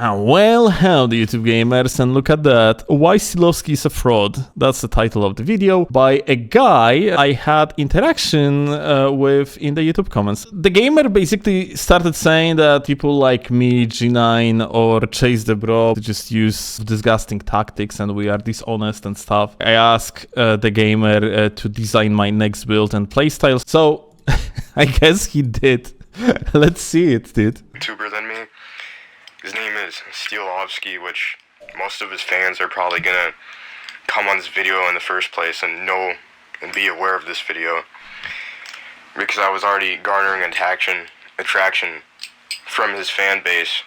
Well, howdy YouTube gamers, and look at that. Why Steelovsky is a fraud. That's the title of the video by a guy I had interaction with in the YouTube comments. The gamer basically started saying that people like me, Jeenine, or ChaseTheBro just use disgusting tactics and we are dishonest and stuff. I asked the gamer to design my next build and playstyle, so I guess he did. Let's see it, dude. YouTuber than me. His name is Steelovsky, which most of his fans are probably gonna come on this video in the first place and know and be aware of this video, because I was already garnering attraction from his fan base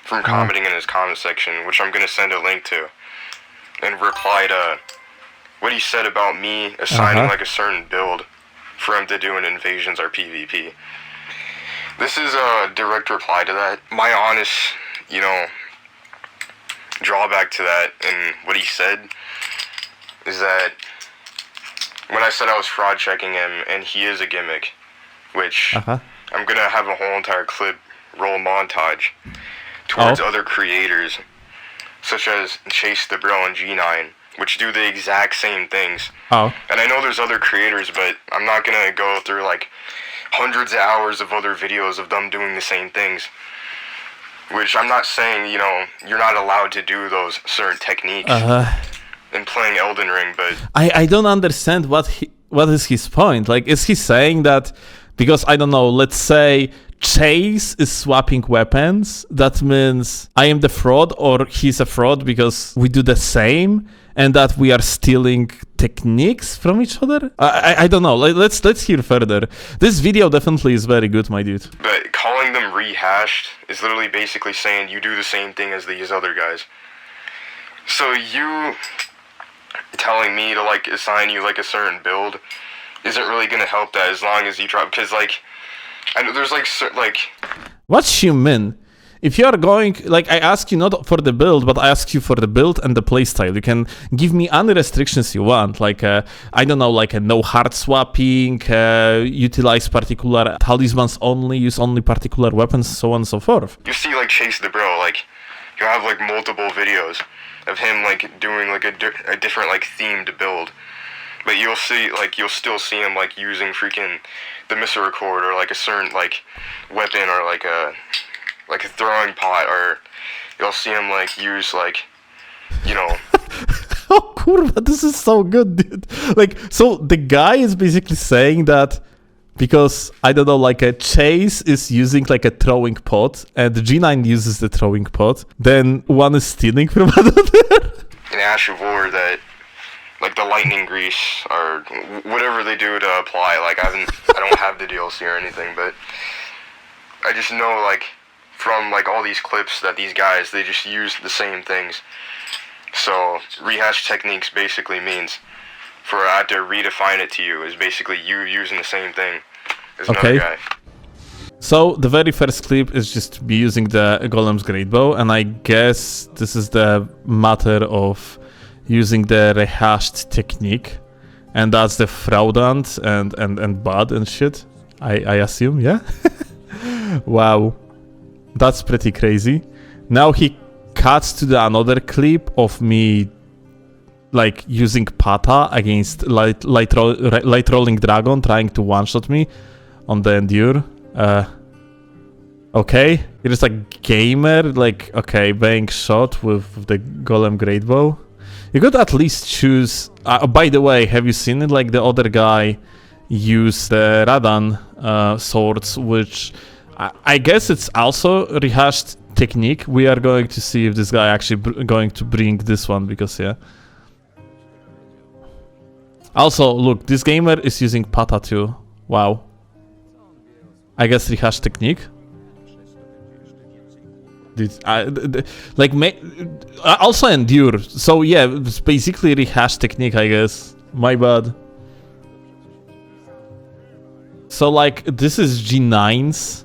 from commenting in his comment section, which I'm gonna send a link to, and reply to what he said about me assigning like a certain build for him to do in invasions or PvP. This is a direct reply to that. My honest, drawback to that and what he said is that when I said I was fraud checking him, and he is a gimmick, which I'm gonna have a whole entire clip roll montage towards other creators, such as ChaseTheBro and Jeenine, which do the exact same things. And I know there's other creators, but I'm not gonna go through like hundreds of hours of other videos of them doing the same things. Which I'm not saying, you're not allowed to do those certain techniques in playing Elden Ring, but I don't understand what is his point. Like, is he saying that because, I don't know, let's say Chase is swapping weapons, that means I am the fraud, or he's a fraud because we do the same, and that we are stealing techniques from each other? I don't know. Let's hear further. This video definitely is very good, my dude. But calling them rehashed is literally basically saying you do the same thing as these other guys. So you telling me to like assign you like a certain build isn't really gonna help that, as long as you try, because like I know there's like what you mean? If you are going, like, I ask you not for the build, but I ask you for the build and the playstyle. You can give me any restrictions you want, like, I don't know, like a no hard swapping, utilize particular talismans only, use only particular weapons, so on and so forth. You see, like, ChaseTheBro, like, you have, like, multiple videos of him, like, doing, like, a different, like, themed build. But you'll see, like, you'll still see him, like, using freaking the misericord, or, like, a certain, like, weapon, or, like a throwing pot, or you'll see him like use like, Oh kurwa, this is so good, dude. Like, so the guy is basically saying that because, I don't know, like a Chase is using like a throwing pot and G9 uses the throwing pot, then one is stealing from another. In Ash of War, that like the lightning grease or whatever they do to apply, like I don't have the DLC or anything, but I just know like from like all these clips that these guys, they just use the same things. So rehash techniques basically means, for I have to redefine it to you, is basically you using the same thing as another guy. So the very first clip is just me using the Golem's Great Bow, and I guess this is the matter of using the rehashed technique, and that's the fraudulent and bad and shit, I assume, yeah? Wow. That's pretty crazy. Now he cuts to another clip of me like using Pata against light rolling dragon, trying to one-shot me on the endure. Okay, it is like gamer, like, okay, being shot with the Golem Great Bow. You could at least choose, by the way, have you seen it? Like the other guy used the Radan swords, which I guess it's also a rehashed technique. We are going to see if this guy actually going to bring this one, because yeah. Also, look, this gamer is using Pata too. Wow. I guess rehashed technique. Also endure. So yeah, it's basically rehashed technique, I guess. My bad. So like, this is G9's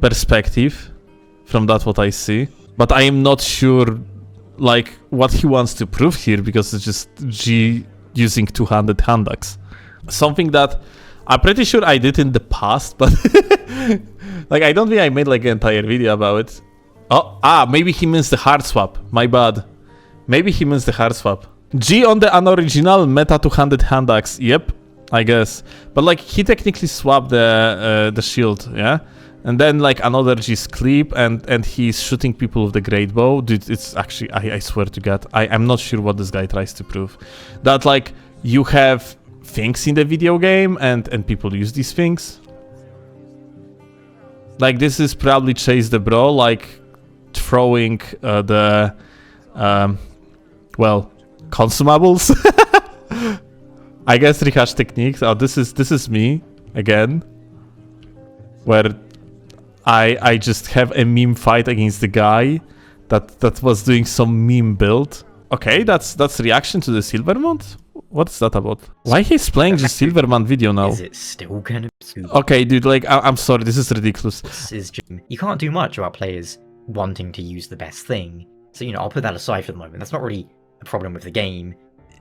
perspective from that what I see, but I am not sure like what he wants to prove here, because it's just G using two-handed hand axe, something that I'm pretty sure I did in the past, but like I don't think I made like an entire video about it. Maybe he means the hard swap. My bad. Maybe he means the hard swap. G on the unoriginal meta two-handed hand axe. Yep, I guess. But like he technically swapped the shield, yeah? And then like another G's clip and he's shooting people with the great bow. Dude, it's actually, I swear to God, I'm not sure what this guy tries to prove. That like you have things in the video game and people use these things. Like this is probably ChaseTheBro, like throwing consumables. I guess rehash techniques. Oh, this is me again, where I just have a meme fight against the guy that was doing some meme build. Okay, that's reaction to the Silvermont. What's that about? Why he's playing the Silvermont video now? Is it still gonna be? Okay, dude, like I'm sorry, this is ridiculous. You can't do much about players wanting to use the best thing. So, you know, I'll put that aside for the moment. That's not really a problem with the game,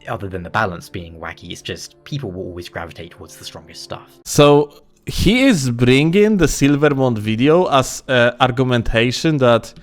other than the balance being wacky. It's just people will always gravitate towards the strongest stuff. So he is bringing the Silvermont video as argumentation that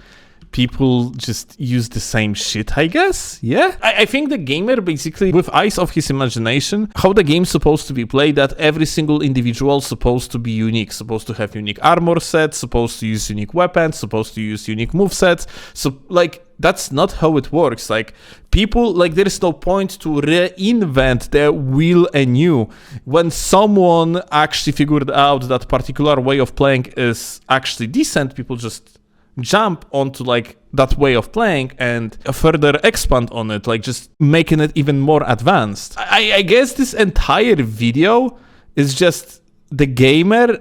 people just use the same shit, I guess. Yeah, I think the gamer basically, with eyes of his imagination, how the game's supposed to be played, that every single individual supposed to be unique, supposed to have unique armor sets, supposed to use unique weapons, supposed to use unique movesets. So like that's not how it works. Like people, like there is no point to reinvent the wheel anew. When someone actually figured out that particular way of playing is actually decent, people just jump onto like that way of playing and further expand on it, like just making it even more advanced. I guess this entire video is just the gamer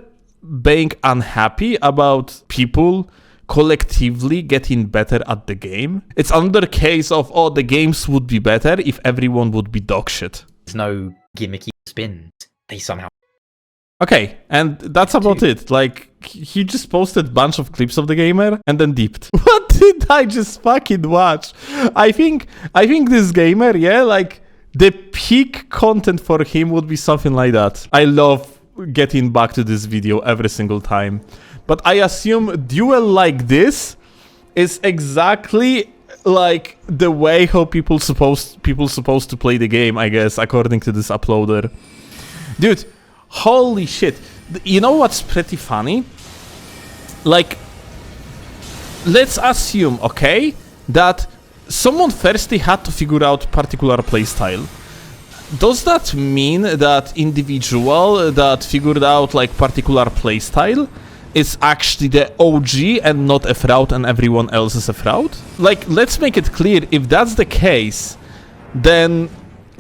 being unhappy about people collectively getting better at the game. It's another case of, oh, the games would be better if everyone would be dogshit. There's no gimmicky spins. They somehow... Okay, and that's about it. Like, he just posted a bunch of clips of the gamer and then dipped. What did I just fucking watch? I think this gamer, yeah, like, the peak content for him would be something like that. I love getting back to this video every single time. But I assume a duel like this is exactly like the way how people supposed to play the game, I guess, according to this uploader. Dude, holy shit. You know what's pretty funny? Like, let's assume, okay, that someone firstly had to figure out particular playstyle. Does that mean that individual that figured out like particular playstyle is actually the OG and not a fraud and everyone else is a fraud? Like, let's make it clear, if that's the case, then,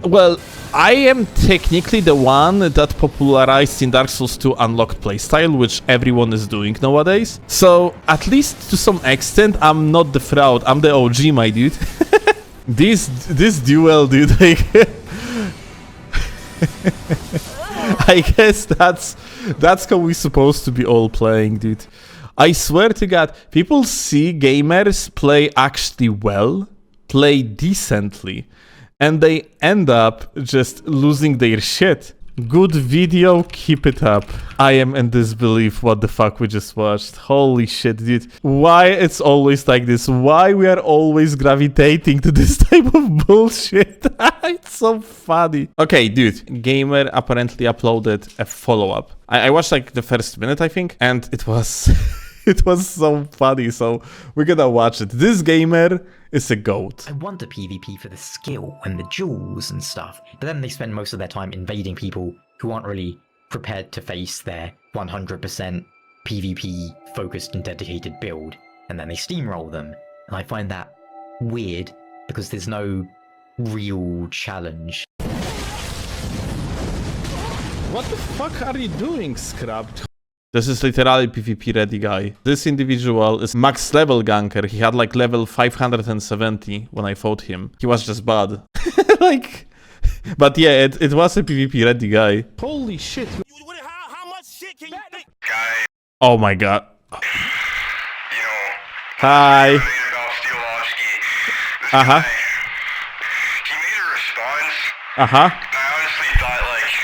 well, I am technically the one that popularized in Dark Souls 2 unlocked playstyle, which everyone is doing nowadays. So, at least to some extent, I'm not the fraud, I'm the OG, my dude. This duel, dude, like... I guess that's how we're supposed to be all playing, dude. I swear to God, people see gamers play actually well, play decently, and they end up just losing their shit. Good video, keep it up. I am in disbelief what the fuck we just watched. Holy shit, dude. Why it's always like this? Why we are always gravitating to this type of bullshit? It's so funny. Okay, dude. Gamer apparently uploaded a follow-up. I watched like the first minute, I think, and it was... it was so funny, so we're gonna watch it. This gamer is a goat. I want a PvP for the skill and the jewels and stuff, but then they spend most of their time invading people who aren't really prepared to face their 100% PvP focused and dedicated build, and then they steamroll them. And I find that weird because there's no real challenge. What the fuck are you doing, Scrub? This is literally PvP ready guy. This individual is max level ganker. He had like level 570 when I fought him. He was just bad. Like, but yeah, it was a PvP ready guy. Holy shit. How much shit can you think? Guy, Oh my god. you know, Hi. about Steelovsky. Uh-huh. He made a response. Uh-huh. I honestly thought like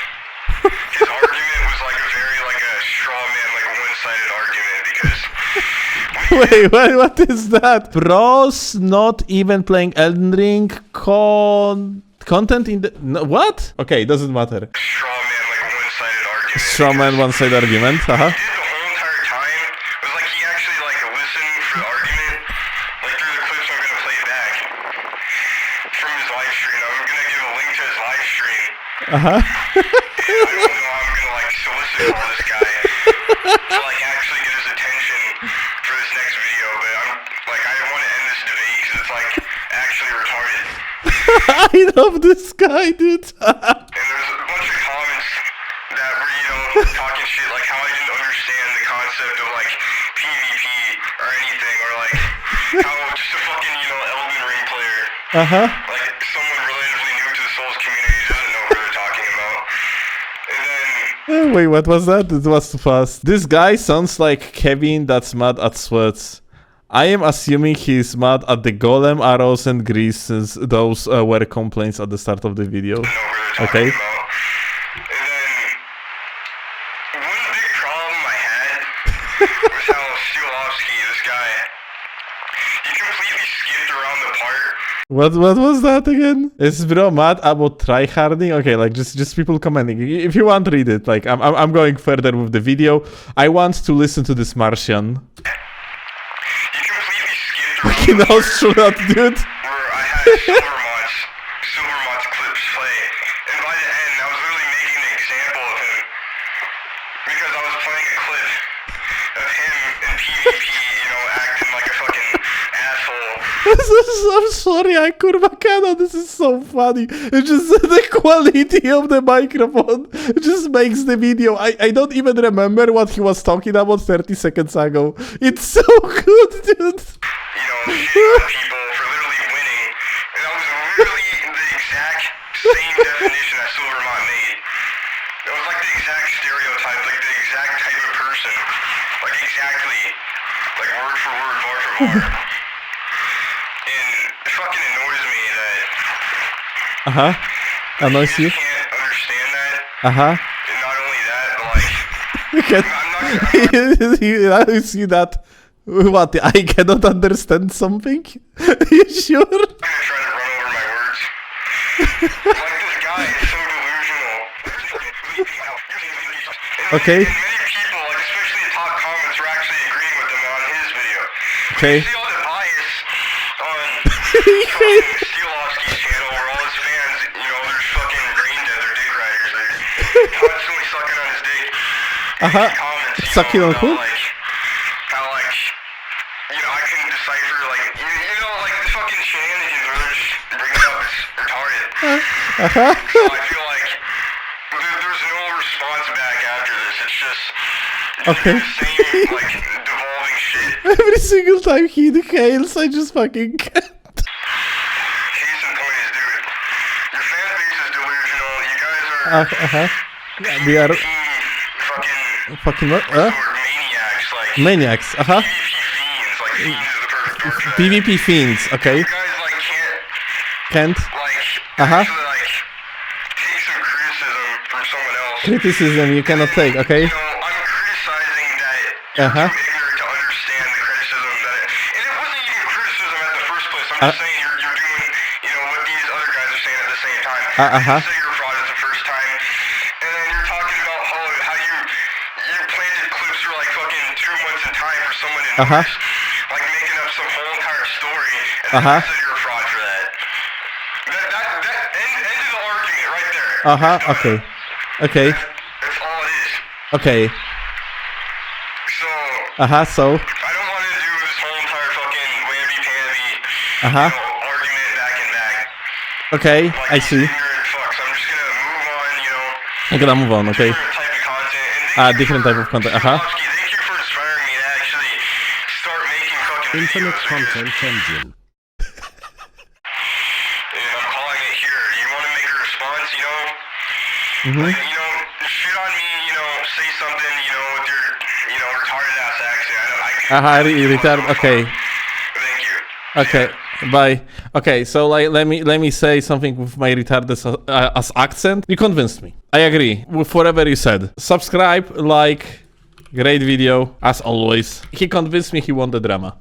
his argument was like a very like a straw man, like a one-sided argument, because when Wait, what is that? Pros not even playing Elden Ring content in the... No, what? Okay, doesn't matter. Straw man, like one-sided argument. Straw man, one-side argument, He did the whole entire time. It was like he actually like listened for the argument, like through the clips I'm gonna play back from his live stream. I'm gonna give a link to his live stream. And I don't know how I'm gonna like solicit all this guy to like actually get his attention for this next video, but I'm like I want to end this debate because it's like actually retarded. I love this guy, dude. And there's a bunch of comments that were, you know, talking shit, like how I didn't understand the concept of, like, PvP or anything, or, like, how just a fucking, you know, Elden Ring player, like, someone relatively new to the Souls community doesn't know what they're talking about. And then... Wait, what was that? It was too fast. This guy sounds like Kevin that's mad at sweats. I am assuming he's mad at the golem, arrows, and grease, since those were complaints at the start of the video. Okay. And then, one big problem I had was how Steelovsky, this guy, he completely skipped around the part. What was that again? Is bro mad about tryharding? Okay, like just people commenting. If you want, read it. Like I'm going further with the video. I want to listen to this Martian. Fucking astronaut, dude. Where I had Silvermont's clips play, and by the end, I was literally making an example of him because I was playing a clip of him in PvP, you know, acting like a fucking asshole. I'm sorry, I kurwa cannot. This is so funny. It's just the quality of the microphone just makes the video. I don't even remember what he was talking about 30 seconds ago. It's so good, dude. You know, shitting on people for literally winning, and that was literally the exact same definition that Silvermont made. It was like the exact stereotype, like the exact type of person, like exactly, like word for word, bar for bar. And it fucking annoys me that Annoys you? Can't understand that. And not only that, but like, You see that? What? I cannot understand something? You sure? I'm gonna try to run over my words. Like, this guy is so delusional. Okay. And many people, like especially the top comments, are actually agreeing with him on his video. Okay. You see all the bias on Steelovsky's channel, where all his fans, you know, they're fucking brain dead, they're dick riders, they're constantly sucking on his dick. Comments, Sucking on who? Like, how, like, you know, I can decipher, like, you know, like, the fucking shenanigans where they're just bringing up is retarded. So I feel like there's no response back after this. It's just Okay. the same, like, devolving shit. Every single time he inhales, I just fucking can't. Case in point is, dude, your fan base is delusional. You guys are We are fucking what? maniacs, like Maniacs. PvP fiends, like fiends is the perfect word for that. PvP fiends. Okay. You guys like Can't. like actually like take some criticism from someone else. Criticism you cannot take. Okay. You know, I'm criticizing that you're too ignorant to understand the criticism that and it wasn't even criticism at the first place. I'm just saying you're doing, you know, what these other guys are saying at the same time. You say you're a fraud at the first time, and then you're talking about how you planted clips for like fucking 2 months in time for someone to notice, like making up some whole entire story, and then you said you're a fraud for that. That end of the argument right there. Okay. Okay. That's all it is. Okay. So. So. I don't want to do this whole entire fucking whammy-pammy, you know, argument back and back. Okay. Like I see. ignorant fucks. I'm just gonna move on, you know. I'm gonna move on. Okay. Different type of content. And Different type of content. Steelovsky, thank you for inspiring me to actually start making fucking Infinite videos. content engine. And I'm calling it here. You want to make a response, you know? Like, you know, shit on me, you know, say something, you know, with your, you know, retarded ass accent. Retard. Okay. Thank you. Okay. Bye. Okay. So like, let me say something with my retarded as accent. You convinced me. I agree with whatever you said. Subscribe, like, Great video, as always. He convinced me he won the drama.